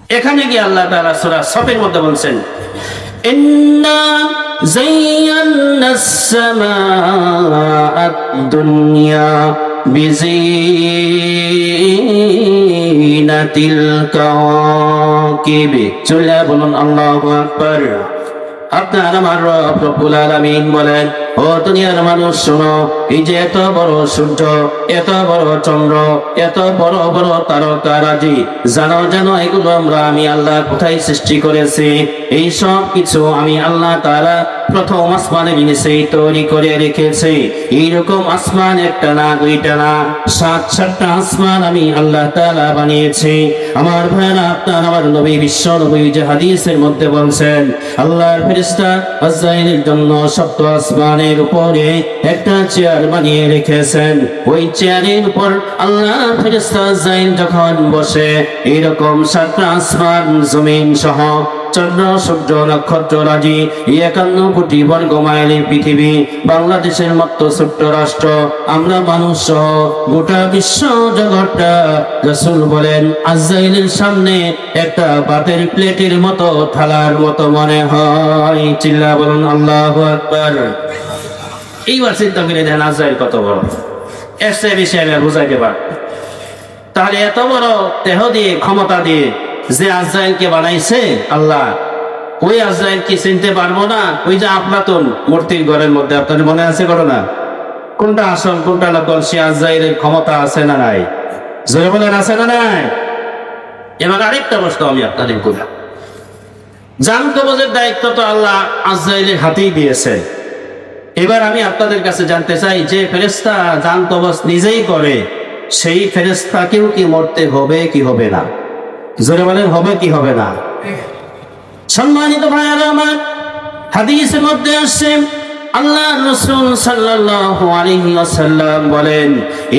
এখানে গিয়ে আল্লাহ তাআলা সূরা সফের মধ্যে বলছেন, ইন্না যায়্যানাস সামাআদ দুনিয়া বিজিনাতিল কাওয়াকিব। চলে বলুন আল্লাহু আকবার। আপনার আমার রব রব্বুল আলামিন বলেন, ও দুনিয়ার মানুষ শোনো, এই যে এত বড় সূর্য, এত বড় চন্দ্র, এত বড় বড় তারকারাজি, জানো জানো এগুলো আমি আল্লাহ কোথায় সৃষ্টি করেছি? এই সব কিছু আমি আল্লাহ তাআলা প্রথম আসমানের নিচেই তৈরি করে রেখেছি। এইরকম আসমান একটা না, দুইটা না, 7-7টা আসমান আমি আল্লাহ তাআলা বানিয়েছি। আমার ভাইরা, আপনার আমার নবী বিশ্ব নবী যে হাদিসের মধ্যে বলছেন, আল্লাহর ফেরেশতা আজরাইলের জন্য সপ্ত আসমানের উপরে একটা চেয়ার বানিয়ে রেখেছেন। ওই চেয়ারের উপর আল্লাহর ফেরেশতা আজরাইল যখন বসে, এইরকম 7টা আসমান জমিন সহ চন্দ্র সূর্য নক্ষত্র রাজি 51 কোটি বর্গ মাইলের পৃথিবী, বাংলাদেশের মতো ছোট্ট রাষ্ট্র, আমরা মানুষ সহ গোটা বিশ্ব জগৎটা রাসূল বলেন আজরাইলের সামনে একটা বাতের প্লেটের মতো, থালার মতো মনে হয়। চিল্লা বলুন আল্লাহু আকবার। এইবার চিন্তা করে দেন আজরাইল কত বড়, এর চেয়ে বেশি আমি বুঝাইতে পারি। তাহলে এত বড় দেহ দিয়ে, ক্ষমতা দিয়ে যে আজরাইলকে বানাইছে আল্লাহ, ওই আজরাইল কি চিনতে পারবো না? ওই যে আফলাতুন মূর্তির ঘরের মধ্যে, আপনাদের মনে আছে ঘটনা? কোনটা আসল কোনটা নকল? সে আজরাইলের ক্ষমতা আছে না নাই? জোরে বলেন, আছে না নাই? এবার আরেকটা প্রশ্ন আমি আপনাদের করি। জান কবজের দায়িত্ব তো আল্লাহ আজরাইলের হাতেই দিয়েছে। এবার আমি আপনাদের কাছে জানতে চাই, যে ফেরেশতা জান কবজ নিজেই করে, সেই ফেরেশতাকেও কি মরতে হবে কি হবে না? জোরে বলেন, হবে কি হবে না? সম্মানিত ভাইয়েরা আমার, হাদিসের মধ্যে আসছে আল্লাহ রাসূল সাল্লাল্লাহু আলাইহি ওয়াসাল্লাম বলেন,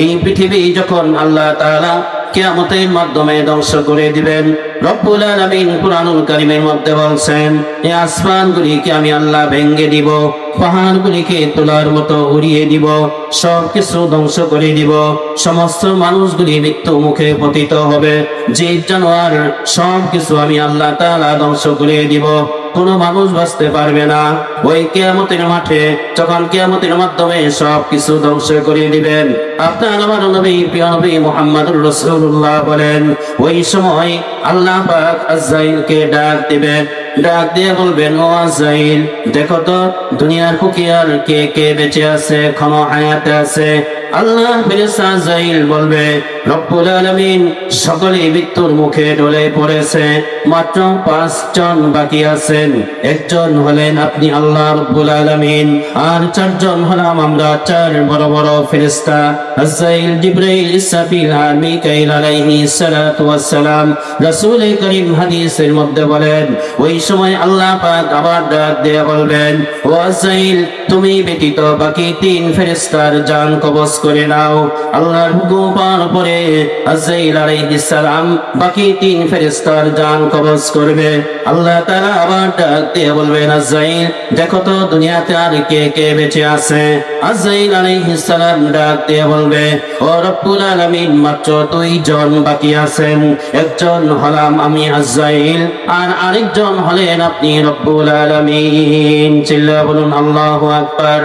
এই পৃথিবী যখন আল্লাহ তাআলা কিয়ামতের মাধ্যমে ধ্বংস করে দিবেন, রব্বুল আলামিন কুরআনুল কারীমের মধ্যে বলছেন, এই আসমানগুলিকে আমি আল্লাহ ভেঙে দিব, পাহাড়গুলিকে তোলার মতো উড়িয়ে দিব, সব কিছু ধ্বংস করে দিব, সমস্ত মানুষগুলি মৃত্যু মুখে পতিত হবে, জীব জানোয়ার সব কিছু আমি আল্লাহ তাআলা ধ্বংস করে দিব, কোনো মানুষ বাঁচতে পারবে না। ওই কিয়ামতের মাঠে যখন কিয়ামতের মাধ্যমে সব কিছু ধ্বংস করে দিবেন, আপনার আমার নবী প্রিয় নবী মুহাম্মদুর রাসূলুল্লাহ বলেন, ওই সময় আল্লাহ পাক আজরাইলকে ডাক দিবেন, ডাক দিয়ে বলবেন, ও আজরাইল, দেখো তো দুনিয়ার কুকিয়ার কে কে বেঁচে আছে, এখনো হায়াতে আছে? আল্লাহ ফেরেশতা আজরাইল বলবে, রব্বুল আলামিন সকলেই মৃত্যুর মুখে ঢলে পড়েছে, মাত্র 5 জন বাকি আছেন। একজন হলেন আপনি আল্লাহ রব্বুল আলামিন, আর 4 জন হলাম আমরা, 4 বড় বড় ফেরেশতা আজরাইল, জিবরাইল, ইসরাফিল আর মিকাইল আলাইহিস সালাতু ওয়াস সালাম। রাসূল করিম হাদিসের মধ্যে বলেন, ওই সময় আল্লাহ পাক আবার ডাক দিয়ে বলবেন, ও আজরাইল, তুমি ব্যতীত বাকি 3 ফেরেশতার জান কবজ করে নাও। আল্লাহর হুকুম পাওয়ার পরে আজরাইল আলাইহিস সালাম বাকি 3 ফেরেশতার জান কবজ করবে। আল্লাহ তাআলা আবার ডাক দিয়ে বলবেন, আজরাইল, দেখো তো দুনিয়াতে আর কে কে বেঁচে আছে? আজরাইল আলাইহিস সালাম ডাক দিয়ে বলবে, ও রব্বুল আলামিন, মাত্র 2 জন বাকি আছেন। একজন হলাম আমি আজরাইল, আর আরেকজন হলেন আপনি রব্বুল আলামিন। চিল্লা বলুন আল্লাহু আকবার।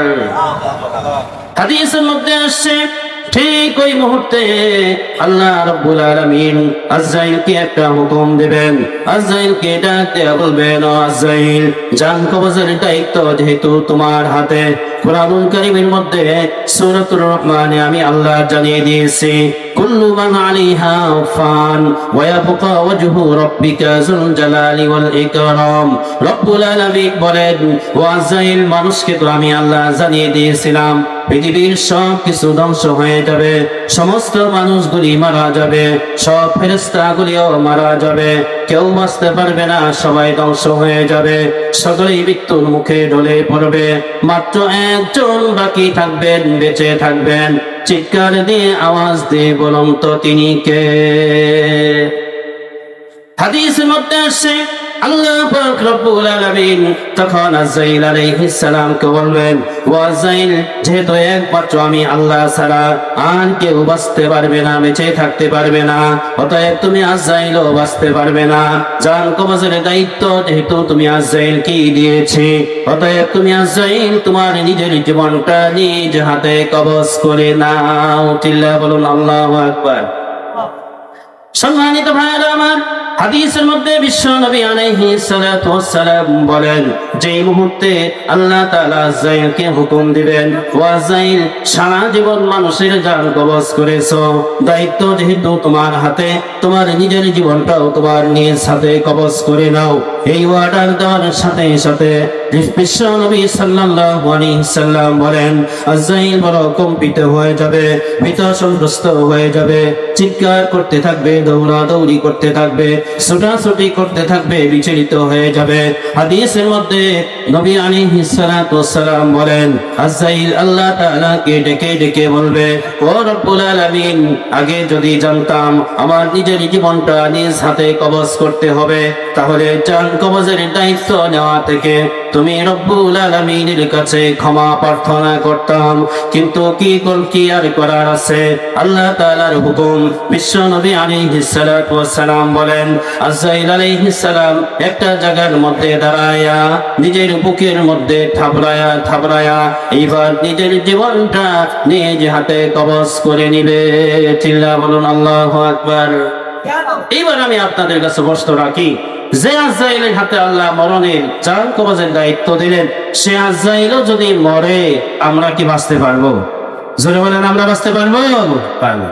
হাদিসের মধ্যে আসছে, ঠিক ওই মুহূর্তে আল্লাহ রাব্বুল আলামিন আজরাইলকে একটা হুকুম দেবেন, আজরাইলকে ডাক দিয়ে বলবেন, ও আজরাইল, জান কবজের দায়িত্ব যেহেতু তোমার হাতে, কুরআনুল কারীমের মধ্যে সূরাতুর রহমানে আমি আল্লাহ জানিয়ে দিয়েছি, কুল্লু মান আলাইহা ফান ওয়া ইয়াবকা ওয়াজহু রাব্বিকা যুল জালালি ওয়াল ইকরাম। রব্বুল আলামিন বলেন, ও আজরাইল, মানুষকে তো আমি আল্লাহ জানিয়ে দিয়েছিলাম পৃথিবীর সব কিছু ধ্বংস হয়ে যাবে, সমস্ত মানুষগুলি মারা যাবে, সব ফেরেশতাগুলিও মারা যাবে, কেউ বাঁচতে পারবে না, সবাই ধ্বংস হয়ে যাবে, সকলেই মৃত্যুর মুখে ঢলে পড়বে, মাত্র একজন বাকি থাকবেন, বেঁচে থাকবেন। চিৎকার দিয়ে আওয়াজ দিয়ে বলুন তো তিনি কে? হাদিসের মধ্যে আসছে আল্লাহ পাক রব্বুল আলামিন তখন আজরাইল আলাইহিস সালামকে বলবেন, ও আজরাইল, যেহেতু একমাত্র আমি আল্লাহ ছাড়া আর কেউ বাঁচতে পারবে না, বেঁচে থাকতে পারবে না, অতএব তুমি আজরাইলও বাঁচতে পারবে না। জান কবজের দায়িত্ব যেহেতু তুমি আজরাইলকে দিয়েছে, অতএব তুমি আজরাইল তোমার নিজের জীবনটা নিজ হাতে কবজ করে নাও। চিল্লায়া বলুন আল্লাহু আকবার। সম্মানিত ভাইরা আমার, হাদিসের মধ্যে বিশ্ব নবী আলাইহিস সালাতু ওয়াস সালাম বলেন, যে মুহূর্তে আল্লাহ তাআলা আজরাইলকে হুকুম দিবেন, ও আজরাইল, সারা জীবন মানুষের জান কবজ করেছো, দায়িত্ব যেহেতু তোমার হাতে, তোমার নিজের জীবনটাও তোমার নিজ হাতে কবজ করে নাও। এই ওয়ার্ডার দেওয়ার সাথে সাথে বিশ্ব নবী সাল্লাল্লাহু আলাইহি সাল্লাম বলেন, আজরাইল বড় কম্পিত হয়ে যাবে, ভীত সন্ত্রস্ত হয়ে যাবে, চিৎকার করতে থাকবে, দৌড়াদৌড়ি করতে থাকবে, ছোটাছুটি করতে থাকবে, বিচলিত হয়ে যাবে। হাদিসের মধ্যে নবী আলাইহিস সালাতু ওয়াস সালাম বলেন, আজরাইল আল্লাহ তাআলাকে ডেকে ডেকে বলবে, ও রব্বুল আলামিন, আগে যদি জানতাম আমার নিজের জীবনটা নিজ হাতে কবজ করতে হবে, তাহলে জান কবজের দায়িত্ব নেওয়া থেকে তুমি রব্বুল আলামিনের কাছে ক্ষমা প্রার্থনা করতাম। কিন্তু কি আর করার আছে, আল্লাহ তাআলার হুকুম। বিশ্ব নবী আলাইহিস সালাতু ওয়াস সালাম বলেন, আজরাইল আলাইহিস সালাম একটা জায়গার মধ্যে দাঁড়ায়া নিজের বুকের মধ্যে থাবড়ায়া এইবার নিজের জীবনটা নিজ হাতে কবজ করে নিবে। চিল্লায়া বলুন আল্লাহু আকবার। এইবার আমি আপনাদের কাছে প্রশ্ন রাখি, যে আজরাইলের হাতে আল্লাহ মরণের জান কবজের দায়িত্ব দিলেন, সে আজরাইলও যদি মরে, আমরা কি বাঁচতে পারবো? জোরে বলেন, আমরা বাঁচতে পারবো? পারবো।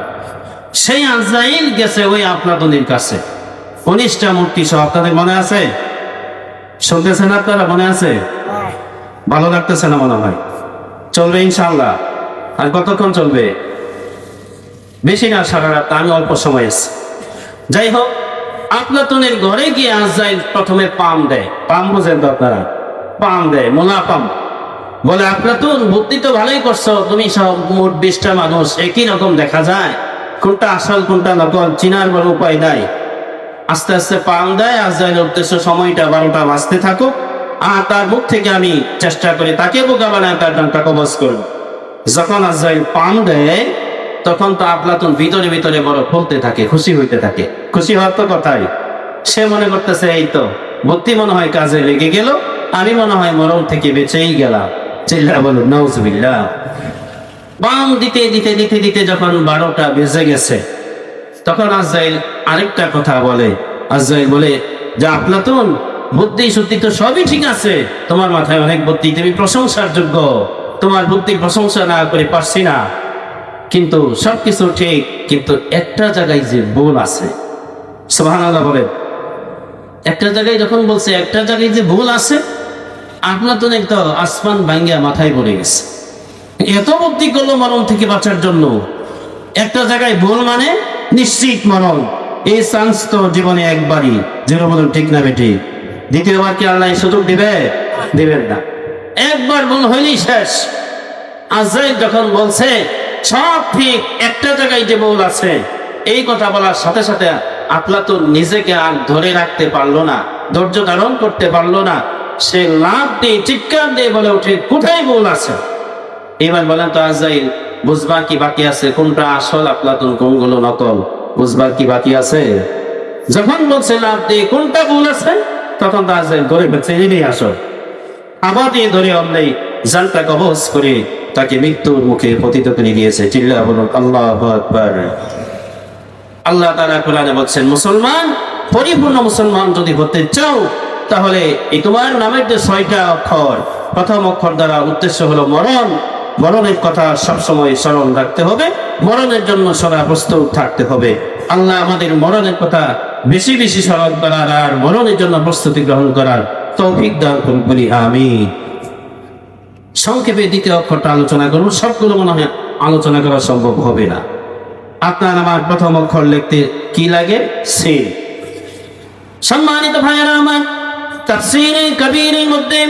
সেই আজরাইল গেছে ওই আপনাদের কাছে 19টা মূর্তি সহ। আপনাদের মনে আছে? শুনতেছেন আপনারা? মনে আছে? ভালো লাগতেছে না মনে হয়? চলবে ইনশাআল্লাহ। আর কতক্ষণ চলবে? বেশি না, সারা রাত। আমি অল্প সময় আছি। যাই হোক, আফলাতুনের ঘরে গিয়ে আজরাইল প্রথমে পাম দেয়। পাম বুঝেন তো আপনারা? পাম দেয়, মোলা পাম। বলে, আফলাতুন, বুদ্ধি তো ভালোই করছো, তুমি সব মোট 20টা মানুষ একই রকম দেখা যায়, কোনটা আসল কোনটা নকল চিনার বড় উপায় নাই। আস্তে আস্তে পাম দেয়। আজরাইলের উদ্দেশ্য, সময়টা 12টা বাজতে থাকো, আর তার মুখ থেকে আমি চেষ্টা করি তাকে বোকা বানায় তার ডানটা কবজ করব। যখন আজরাইল পাম দেয়, তখন তো আফলাতুন ভিতরে ভিতরে বড় ফুলতে থাকে, খুশি হইতে থাকে। খুশি হওয়ার তো কথাই। সে মনে করতেছে, এই তো বুদ্ধি মনে হয় কাজে লেগে গেল, আমি মনে হয় মরণ থেকে বেঁচেই গেলাম। চিল্লা বলুন নাউজুবিল্লাহ। বাম দিতে দিতে দিতে দিতে যখন 12টা বেজে গেছে, তখন আজরাইল আরেকটা কথা বলে। আজরাইল বলে, যে আফলাতুন, বুদ্ধি সত্যি তো সবই ঠিক আছে, তোমার মাথায় অনেক বুদ্ধি, তুমি প্রশংসার যোগ্য, তোমার বুদ্ধির প্রশংসা না করে পারছি না, কিন্তু সবকিছু ঠিক, কিন্তু একটা জায়গায় যে ভুল আছে। সুবহানাল্লাহ বলেন। একটা জায়গায় যখন বলছে একটা জায়গায় যে ভুল আছে, আফলাতুনের তো আসমান ভাঙ্গিয়া মাথায় পড়ে গেছে। এত বুদ্ধি করলো মরণ থেকে বাঁচার জন্য, একটা জায়গায় ভুল মানে নিশ্চিত মরণ। এই চান্স তো জীবনে একবারই। যেন বলুন ঠিক না বেটি? দ্বিতীয়বার কি আল্লাহ সুযোগ দিবে? দিবেন না। একবার ভুল হইলেই শেষ। আজরাইল যখন বলছে সব ঠিক, একটা জায়গায় যে ভুল আছে, এই কথা বলার সাথে সাথে আফলাতুন নিজেকে আর ধরে রাখতে পারলো না, ধৈর্য ধারণ করতে পারলো না। সে লাফ দিয়ে চিৎকার দিয়ে বলে ওঠে, কোথায় ভুল আছে? এবার বলেন তো আজরাইল, বুঝবার কি বাকি আছে? কোনটা আসল আফলাতুন, কোনগুলো নকল? বুঝবার কি বাকি আছে? যখন বলছে লাফ দিয়ে কোনটা ভুল আছে, তখন তো আজরাইল ধরে ফেলছে, এই আসল। আবার দিয়ে ধরে অন্যায় জানটা কবজ করে তাকে মৃত্যুর মুখে পতিত করে দিয়েছে। চিল্লা বলুন আল্লাহু আকবার। আল্লাহ তাআলা কোরআনে বলছেন, মুসলমান, পরিপূর্ণ মুসলমান যদি হতে চাও, তাহলে এই তোমার নামের যে 6টা অক্ষর, প্রথম অক্ষর দ্বারা উদ্দেশ্য হলো মরণ। মরণের কথা সবসময় স্মরণ রাখতে হবে, মরণের জন্য সদা প্রস্তুত থাকতে হবে। আল্লাহ আমাদের মরণের কথা বেশি বেশি স্মরণ করার আর মরণের জন্য প্রস্তুতি গ্রহণ করার তৌফিক দান করুন, বলি আমিন। সংক্ষেপে দ্বিতীয় অক্ষরটা আলোচনা করুন, সবগুলো মনে হয় আলোচনা করা সম্ভব হবে না। আপনার আমার প্রথম অক্ষর লিখতে কি লাগে? সিন। সম্মানিত ভাইয়েরা আমার, তাফসীরে কবীরের মধ্যে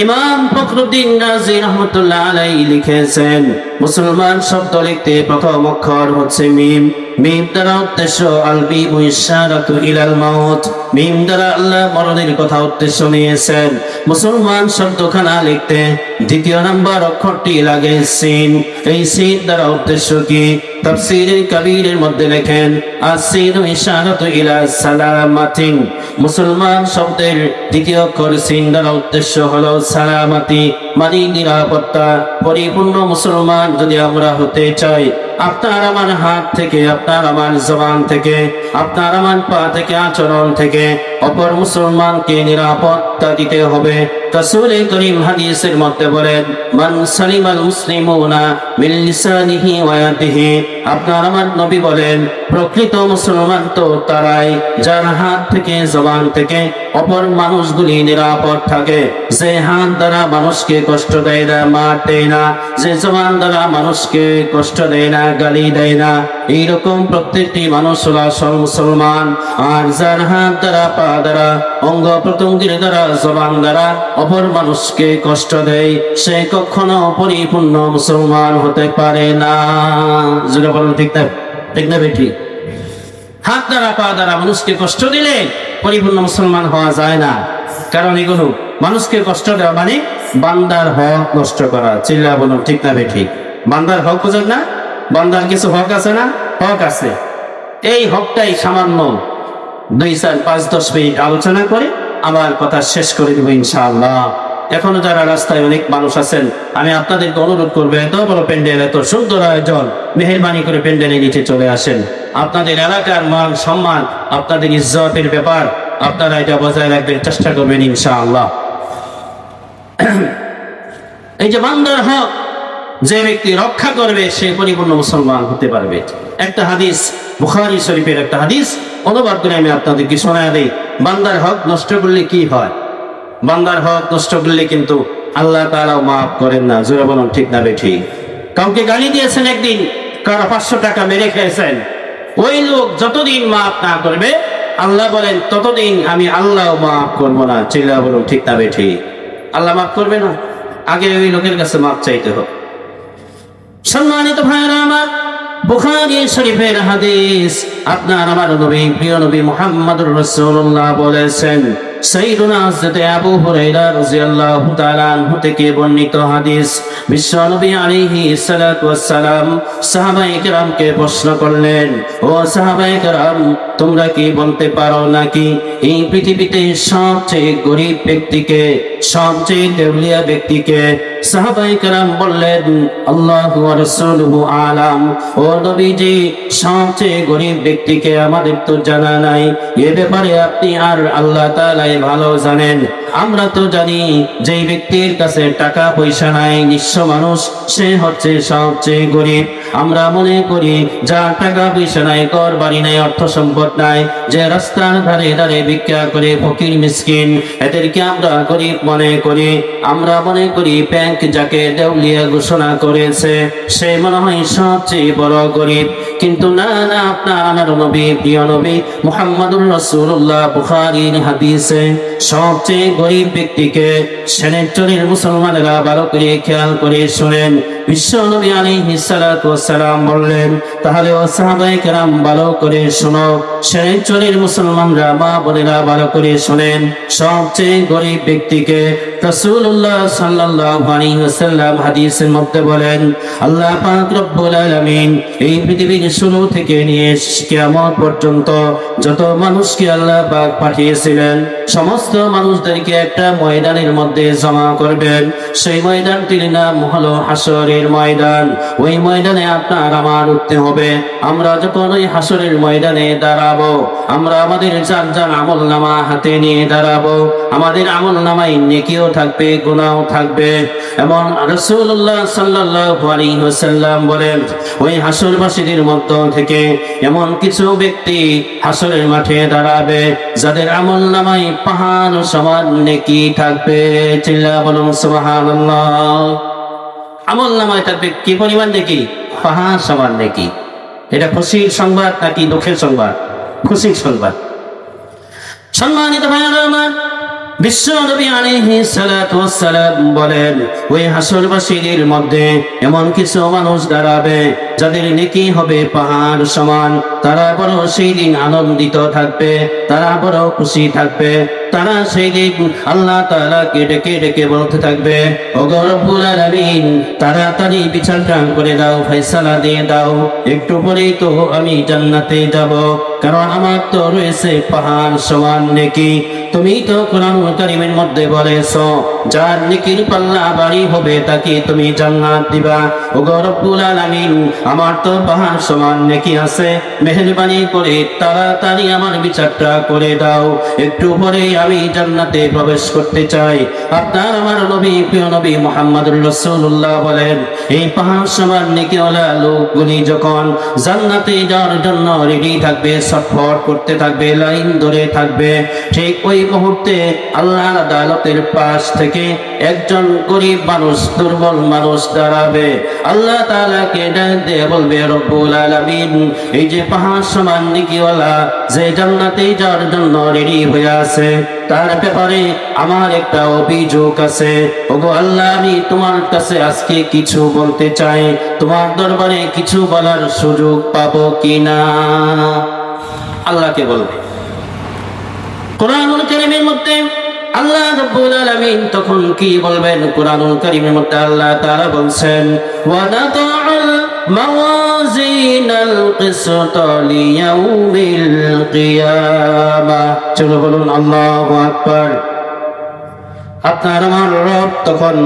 ইমাম ফখরুদ্দীন রাজি রাহমাতুল্লাহ আলাইহি লিখেছেন, মুসলমান শব্দ লিখতে প্রথম অক্ষর হচ্ছে মিম। মিম দ্বারা উদ্দেশ্য আল বিমু ইশারাতু ইলাল মাউত, মিম দ্বারা আল্লাহ মরণের কথা উদ্দেশ্য নিয়েছেন। মুসলমান শব্দখানা লিখতে দ্বিতীয় নাম্বার অক্ষরটি লাগে সিন। এই সিন দ্বারা উদ্দেশ্য কি? তাফসীরে কবীরের মধ্যে লেখেন আসিনু ইশারাতু ইলা সালামাতিন। মুসলমান শব্দের দ্বিতীয় অক্ষর সিন দ্বারা উদ্দেশ্য হলো সালামাতি, মানে নিরাপত্তা। পরিপূর্ণ মুসলমান যদি আমরা হতে চাই, আপনার আমার হাত থেকে, আপনার আমার জবান থেকে, আপনার আমার পা থেকে, আচরণ থেকে অপর মুসলমানকে নিরাপত্তা দিতে হবে। রাসূল করিম হাদিসের মধ্যে বলেন মান সালিমাল মুসলিমুনা মিন লিসানিহি ওয়া ইয়াদিহি। আপনার আমার নবী বলেন প্রকৃত মুসলমান তো তারাই যার হাত থেকে, জবান থেকে অপর মানুষগুলি নিরাপদ থাকে। যে হাত দ্বারা মানুষকে কষ্ট দেয় না, মার দেয় না, যে জবান দ্বারা মানুষকে কষ্ট দেয় না, গালি দেয় না, এইরকম প্রত্যেকটি মানুষ হলো আসল মুসলমান। আর যার হাত দ্বারা, পা দ্বারা, অঙ্গ প্রত্যঙ্গের দ্বারা, জবান দ্বারা অপর মানুষকে কষ্ট দেয়, সে কখনো পরিপূর্ণ মুসলমান হতে পারে না। যেটা বলেন ঠিক না, ঠিক না বেটি? হাত দ্বারা, পা দ্বারা মানুষকে কষ্ট দিলে পরিপূর্ণ মুসলমান হওয়া যায় না। কারণ এগুলো মানুষকে কষ্ট দেওয়া মানে বান্দার হক নষ্ট করা। চিল্লা বলুন ঠিক না বেটি? বান্দার হক বুঝেন না? বান্দার কিছু হক আছে না? হক আছে। এই হকটাই সামান্য 2, 4, 5, 10 মিনিট আলোচনা করে আমার কথা শেষ করে দেবো ইনশাআল্লাহ। এখনো যারা রাস্তায় অনেক মানুষ আছেন, আমি আপনাদেরকে অনুরোধ করবো, এত বড় প্যান্ডেল, এত সুন্দর আয়োজন, মেহেরবানি করে প্যান্ডেলের নিচে চলে আসেন। আপনাদের এলাকার মান সম্মান, আপনাদের ইজ্জতের ব্যাপার, আপনারা এটা বজায় রাখবেন, চেষ্টা করবেন ইনশাআল্লাহ। এই যে বান্দার হক যে ব্যক্তি রক্ষা করবে সে পরিপূর্ণ মুসলমান হতে পারবে। একটা হাদিস, বুখারী শরীফের একটা হাদিস অনুবাদ করে আমি আপনাদেরকে শোনায় দেই। বান্দার হক নষ্ট করলে কি হয়? বান্দার হক নষ্ট করলে কিন্তু আল্লাহ তাআলাও মাফ করেন না। জোরে বলুন ঠিক না বেঠিক? কাউকে গালি দিয়েছেন একদিন, কারো 500 টাকা মেরে খেয়েছেন, ওই লোক যতদিন মাফ না করবে আল্লাহ বলেন ততদিন আমি আল্লাহ মাফ করবো না। চিল্লা বলুন ঠিক না বেঠিক? আল্লাহ মাফ করবে না, আগে ওই লোকের কাছে মাফ চাইতে হবে। সম্মানিত ভাইরা আমার, বুখারী শরীফের হাদিস, আপনার আমার নবী, প্রিয় নবী মুহাম্মদুর রাসূলুল্লাহ বলেছেন, সাইয়্যিদুনা হযরত আবু হুরায়রা রাদিয়াল্লাহু তাআলা আনহু থেকে বর্ণিত হাদিস, বিশ্ব নবী আলাইহিস সালাতু ওয়াস সালাম সাহাবায়ে কেরামকে প্রশ্ন করলেন, ও সাহাবায়ে কেরাম, তোমরা কি বলতে পারো নাকি এই পৃথিবীতে সবচেয়ে গরীব ব্যক্তিকে, সবচেয়ে দেউলিয়া ব্যক্তিকে? সাহাবায়ে কেরাম বললেন, আল্লাহু ওয়া রাসূলুহু আলাম। ও নবীজি, সবচেয়ে গরীব ব্যক্তিকে আমাদের তো জানা নাই, এ ব্যাপারে আপনি আর আল্লাহ তাআলাই ভালো জানেন। আমরা তো জানি যেই ব্যক্তির কাছে টাকা পয়সা নাই, নিঃস্ব মানুষ, সে হচ্ছে সবচেয়ে গরীব। আমরা মনে করি যার টাকা পয়সা নাই, ঘর বাড়ি নাই, অর্থ সম্পদ নাই, যে রাস্তার ধারে ধারে ভিক্ষা করে, ফকির মিসকিন, এদেরকে আমরা গরীব মনে করি। আমরা মনে করি ব্যাংক যাকে দেউলিয়া ঘোষণা করেছে সে মনে হয় সবচেয়ে বড় গরীব। কিন্তু না না, আপনার আমার নবী, প্রিয় নবী মুহাম্মদুর রাসূলুল্লাহ বুখারীর হাদিসে সবচেয়ে গরীব ব্যক্তিকে সেনেটরের মুসলমানেরা ভালো করে খেয়াল করে শুনেন। বিশ্ব নবী আলাইহিস সালাতু ওয়াস সালাম বললেন, তাহলে ও সাহাবায়ে কেরাম ভালো করে শোনো, সেনেটরের মুসলমানরা, মা বোনেরা ভালো করে শুনেন, সবচেয়ে গরীব ব্যক্তিকে রাসূলুল্লাহ সাল্লাল্লাহু আলাইহি ওয়াসাল্লাম হাদিসের মধ্যে বলেন, আল্লাহ পাক রব্বুল আলামিন এই পৃথিবীর শুরু থেকে নিয়ে কিয়ামত পর্যন্ত যত মানুষকে আল্লাহ পাক পাঠিয়েছিলেন সমস্ত মানুষদেরকে একটা ময়দানের মধ্যে জমা করবেন। সেই ময়দানটির নাম হলো হাসরের ময়দান। ওই ময়দানে আপনার আমার উঠতে হবে। আমরা যখন ওই হাসরের ময়দানে দাঁড়াবো, আমরা আমাদের যার যার আমলনামা হাতে নিয়ে দাঁড়াবো। আমাদের আমলনামায় নেকিও থাকবে, গুনাহও থাকবে। এমন রাসূলুল্লাহ সাল্লাল্লাহু আলাইহি ওয়াসাল্লাম বলেন, ওই হাসরবাসীদের মধ্য থেকে এমন কিছু ব্যক্তি হাসরের মাঠে দাঁড়াবে যাদের আমলনামায় পাহাড় সমান নেকি থাকবে। চিল্লা বলুন সুবহানাল্লাহ। আমলনামায় থাকবে কি পরিমাণ নেকি? পাহাড় সমান নেকি। এটা খুশির সংবাদ নাকি দুঃখের সংবাদ? খুশির সংবাদ। সম্মানিত ভাইরা আমার, বিশ্ব নবী আলাইহিস সালাতু ওয়াস সালাম বলেন, ওই হাসরবাসীদের মধ্যে এমন কিছু মানুষ দাঁড়াবে যাদের নেকি হবে পাহাড় সমান, তারা বড় সেই দিন আনন্দিত থাকবে, তারা বড় খুশি থাকবে। তারা সেই দিন আল্লাহ তাআলাকে ডেকে ডেকে বলতে থাকবে, ওগো রব্বুল আলামিন, তাড়াতাড়ি বিচারটা করে দাও, ফয়সালা দিয়ে দাও, একটু পরেই তো আমি জান্নাতে যাব, কারণ আমার তো রয়েছে পাহাড় সমান নেকি। তুমি তো কোরআনুল কারীমের মধ্যে বলেছো, যার নেকির পাল্লা ভারী হবে তাকে তুমি জান্নাত দিবা। ওগো রব্বুল আলামিন, আমার তো পাহাড় সমান নেকি আছে, মেহেরবানি করে তাড়াতাড়ি আমার বিচারটা করে দাও, একটু পরে আমি জান্নাতে প্রবেশ করতে চাই। আপনার আমার নবী, প্রিয় নবী মুহাম্মদুর রাসূলুল্লাহ বলেন, এই পাহাড় সমান নেকিওয়ালা লোকগুলি যখন জান্নাতে যাওয়ার জন্য রেডি থাকবে, ছটফট করতে থাকবে, লাইন ধরে থাকবে, ঠিক ওই মুহূর্তে আল্লাহর আদালতের পাশ থেকে একজন গরিব মানুষ, দুর্বল মানুষ দাঁড়াবে। আল্লাহ তাআলাকে ডাক দিয়ে বলবে, রব্বুল আলামিন, এই যে পাহাড় সমান নেকিওয়ালা যে জান্নাতে যাওয়ার জন্য রেডি হয়ে আছে, তার ব্যাপারে আমার একটা অভিযোগ আছে। ওগো আল্লাহ, আমি তোমার কাছে আজকে কিছু বলতে চাই, তোমার দরবারে কিছু বলার সুযোগ পাবো কিনা? আল্লাহকে বলবে। কোরআনুল কারীমের মধ্যে আল্লাহ রাব্বুল আলামিন তখন কি বলবেন? কোরআনুল কারীমের মধ্যে আল্লাহ তাআলা বলছেন, ওয়া নাতা'আল মাওয়াজিনাল কিসতা লিয়াউমিল কিয়ামাহ। চলো বলুন আল্লাহু আকবার। আপনার আমার রব তখন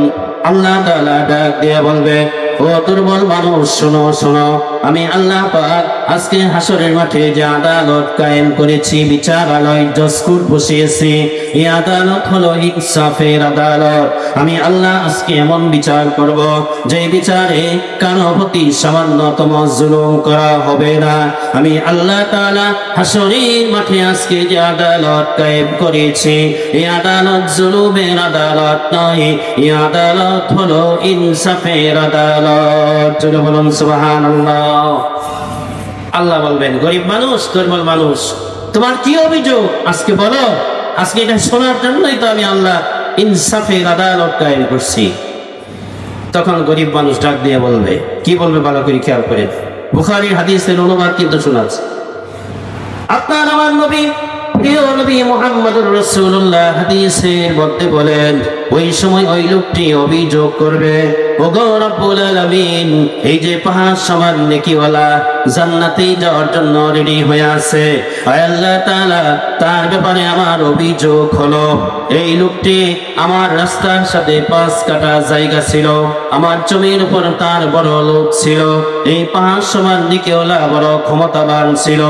আল্লাহ তাআলা ডাক দিয়ে বলবে, ও দুর্বল মানুষ, শোনো শোনো, আমি আল্লাহ পাক আজকে হাসরের মাঠে যে আদালত কায়েম করেছি, বিচারালয় জজকোর্ট বসিয়েছি, এই আদালত হলো ইনসাফের আদালত। আমি আল্লাহ আজকে এমন বিচার করব যে বিচারে কারো প্রতি সামান্যতম জুলুম করা হবে না। আমি আল্লাহ তাআলা হাসরের মাঠে আজকে যে আদালত কায়েম করেছি, এই আদালত জুলুমের আদালত নয়, এই আদালত হলো ইনসাফের আদালত। বলুন সুবহানাল্লাহ। আল্লাহ বলবেন, গরিব মানুষ, দুর্বল মানুষ, তোমার কি অভিযোগ আজকে বলো। আজকে এটা শোনার জন্যই তো আমি আল্লাহ ইনসাফের আদালত কায়েম করছি। তখন গরিব মানুষ ডাক দিয়ে বলবে, কি বলবে ভালো করে খেয়াল করে। বুখারীর হাদিসের অনুবাদ কিন্তু শোনাচ্ছে। আপনার আমার নবী, প্রিয় নবী মুহাম্মদুর রাসূলুল্লাহ হাদিসের মধ্যে বলেন, ওই সময় ওই লোকটি অভিযোগ করবে, ওগো রব্বুল আলামিন, এই যে পাহাড় সমান নেকিওয়ালা জান্নাতে যাওয়ার জন্য রেডি হয়ে আছে, আয় আল্লাহ তাআলা, তার ব্যাপারে আমার অভিযোগ হলো, এই লোকটি আমার রাস্তার সাথে 5 কাঠা জায়গা ছিল, আমার জমির উপর তার বড় লোক ছিল, এই পাহাড় সমান নেকিওয়ালা বড় ক্ষমতাবান ছিল,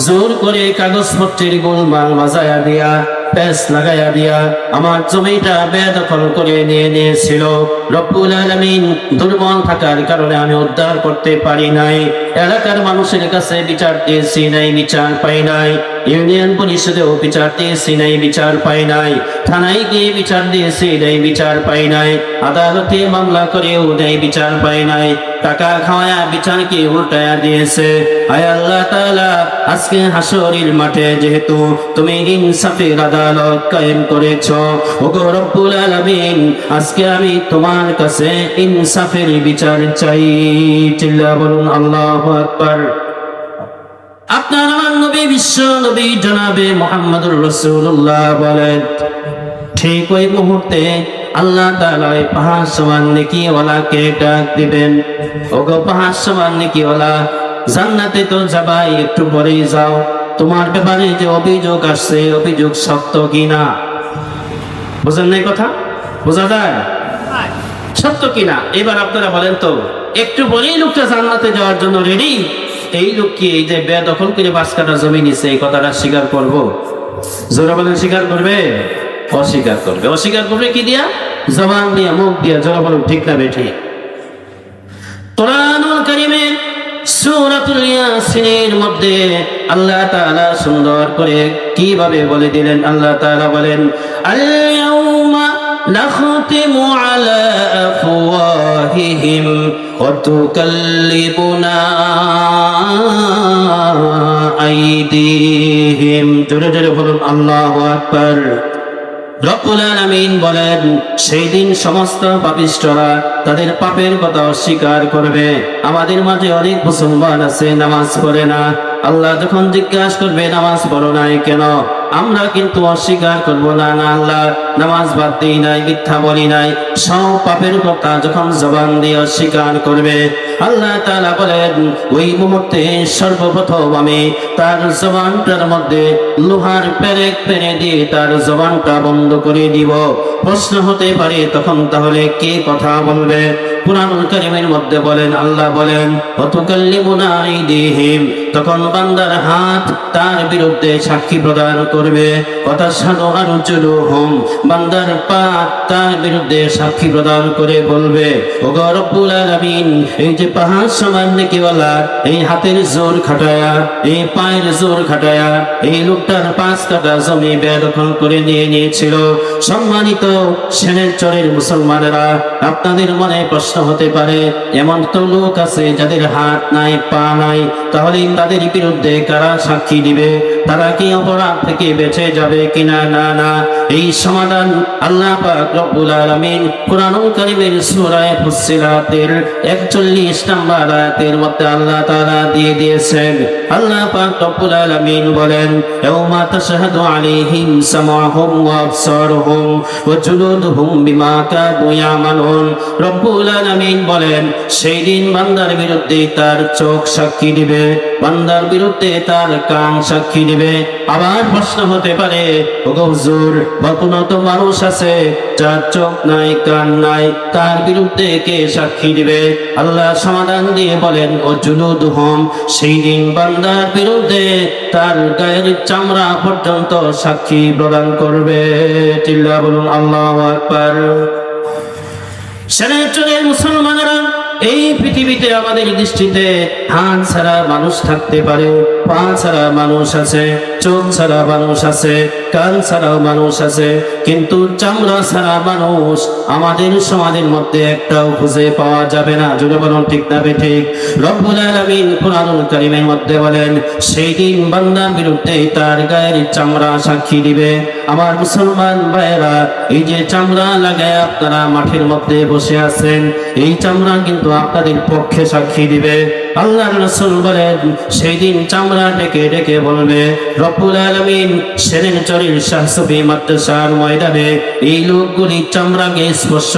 জোর করে কাগজপত্রের গোলমাল বাজায়া দিয়া, পেস লাগাইয়া দিয়া আমার জমিটা বেদখল করে নিয়েছিল। রব্বুল আলামিন, দুর্বল থাকার কারণে আমি উদ্ধার করতে পারি নাই, এলাকার মানুষের কাছে বিচার দিয়েছি নাই, বিচার পাই নাই, ইউনিয়ন পরিষদেও বিচার দিয়েছি নাই, বিচার পাই নাই, থানায় গিয়ে বিচার দিয়েছি নাই, বিচার পাই নাই, আদালতে মামলা করেও নাই, বিচার পাই নাই, টাকা খাওয়া বিচারকে উল্টায়া দিয়েছে। আয় আল্লাহ তাআলা, আজকে হাসরের মাঠে যেহেতু তুমি ইনসাফের আদালত কায়েম করেছো, ওগো রব্বুল আলামিন, আজকে আমি তোমার কাছে ইনসাফের বিচার চাই। চিল্লা বলুন আল্লাহু আকবার। আপনার আমার নবী, বিশ্ব নবী জনাবে মুহাম্মদুর রাসূলুল্লাহ বলেন, ঠিক ওই মুহূর্তে আল্লাহ তাআলা পাহাড় সমান নেকিওয়ালাকে ডাক দিবেন, ওগো পাহাড় সমান নেকিওয়ালা, জান্নাতে তো যাবাই, একটু পরেই যাও, তোমার ব্যাপারে যে অভিযোগ আসছে, অভিযোগ সত্য কিনা? বুঝেন নাই কথা? বোঝা যায় সত্য কিনা? এবার আপনারা বলেন তো, একটু পরেই লোকটা জান্নাতে যাওয়ার জন্য রেডি, এই লোক কি এই যে বেদখল করে 5 কাঠা জমি নিছে, এই কথাটা স্বীকার করবো? জোরে বলেন, স্বীকার করবে? অস্বীকার করবে। অস্বীকার করবে কি দিয়া? জবান দিয়া, মুখ দিয়া। জোরে বলুন ঠিক না বেঠিক? কোরআনুল কারীমের সূরাতুল ইয়াসিনের মধ্যে আল্লাহ তাআলা সুন্দর করে কিভাবে বলে দিলেন। আল্লাহ তাআলা বলেন, আল ইয়াউমা নাখতিমু আলা আফওয়াহিহিম ওয়া তুকাল্লিবুনা আইদিহিম। জোরে জোরে বলুন আল্লাহু আকবার। রব্বুল আলামিন বলেন, সেই দিন সমস্ত পাপিষ্ঠরা তাদের পাপের কথা অস্বীকার করবে। আমাদের মাঝে অনেক মুসলমান আছে নামাজ পড়ে না। আল্লাহ যখন জিজ্ঞাসা করবে নামাজ পড়ো নাই কেন, আমরা কিন্তু অস্বীকার করবো না, না আল্লাহ নামাজ বাদ দিই নাই, মিথ্যা বলি নাই। সব পাপের কথা যখন জবান দিয়ে অস্বীকার করবে, আল্লাহ তাআলা বলেন ওই মুহূর্তে সর্বপ্রথম আমি তার জবানটার মধ্যে লোহার পেরেক পেরে দিয়ে তার জবানটা বন্ধ করে দিব। প্রশ্ন হতে পারে তখন তাহলে কে কথা বলবে? কুরআনুল কারীমের মধ্যে বলেন, আল্লাহ বলেন ওয়াতুকাল্লিমুনা আইদিহিম, তখন বান্দার হাত তার বিরুদ্ধে সাক্ষী প্রদান করবে। ওয়াতাশহাদু আরজুলুহুম, বান্দার পা তার বিরুদ্ধে সাক্ষী প্রদান করে বলবে, ওগো রব্বুল আলামিন, এই যে পাহাড় সমান নেকিওয়ালা এই হাতের জোর খাটায়া, এই পায়ের জোর খাটায়া এই লোকটার 5 কাঠা জমি বেদখল করে নিয়েছিল। সম্মানিত সেনের চরের মুসলমানেরা, আপনাদের মনে প্রশ্ন হতে পারে এমন তো লোক আছে যাদের হাত নাই পা নাই, তাহলে তাদের বিরুদ্ধে কারা সাক্ষী দিবে? তারা কি অপরাধ থেকে বেঁচে যাবে কিনা? না না, এই সমাধান আল্লাহ পাক রব্বুল আলামিন কুরআনুল কারীমের সূরা ফুসসিলাতের 41 নম্বর আয়াতের মধ্যে আল্লাহ তাআলা দিয়ে দিয়েছেন। আল্লাহ পাক রব্বুল আলামিন বলেন, ইয়াউমা তাশহাদু আলাইহিম সামাউহুম ওয়া আবসারুহুম ওয়া জুলুদুহুম বিমা কানু ইয়ামালুন। রব্বুল আলামিন বলেন, সেই দিন বান্দার বিরুদ্ধে তার চোখ সাক্ষী দিবে, বান্দার বিরুদ্ধে তার কান সাক্ষী দিবে। আবার প্রশ্ন হতে পারে, ওগো হুজুর, কোনো তো মানুষ আছে যার চোখ নাই কান নাই, তার বিরুদ্ধে কে সাক্ষী দিবে? আল্লাহ সমাধান দিয়ে বলেন, ও জুলুদুহুম, সেই দিন বান্দার বিরুদ্ধে তার গায়ের চামড়া পর্যন্ত সাক্ষী প্রদান করবে। চিল্লা বলুন আল্লাহু আকবার। সেনের চরের মুসলমানেরা, এই পৃথিবীতে আমাদের দৃষ্টিতে হাত ছাড়া মানুষ থাকতে পারে, পা ছাড়া মানুষ আছে, চোখ ছাড়া মানুষ আছে, কান ছাড়াও মানুষ আছে, কিন্তু চামড়া ছাড়া মানুষ আমাদের সমাজের মধ্যে একটাও খুঁজে পাওয়া যাবে না। জোরে বলুন ঠিক না ঠিক? রব্বুল আলামিন কুরআনুল কারীমের মধ্যে বলেন, সেই দিন বান্দার বিরুদ্ধে তার গায়ের চামড়া সাক্ষী দিবে। আমার মুসলমান ভাইয়েরা, এই যে চামড়া লাগায় আপনারা মাঠের মধ্যে বসে আছেন, এই চামড়া কিন্তু আপনাদের পক্ষে সাক্ষী দিবে। আল্লাহর রাসূল বলেন, সেই দিন চামড়া ডেকে ডেকে বলবে, রব্বুল আলামিন সেনের চরের শাহ সুফি মাদ্রাসার ময়দানে এই লোকগুলি চামড়াকে স্পর্শ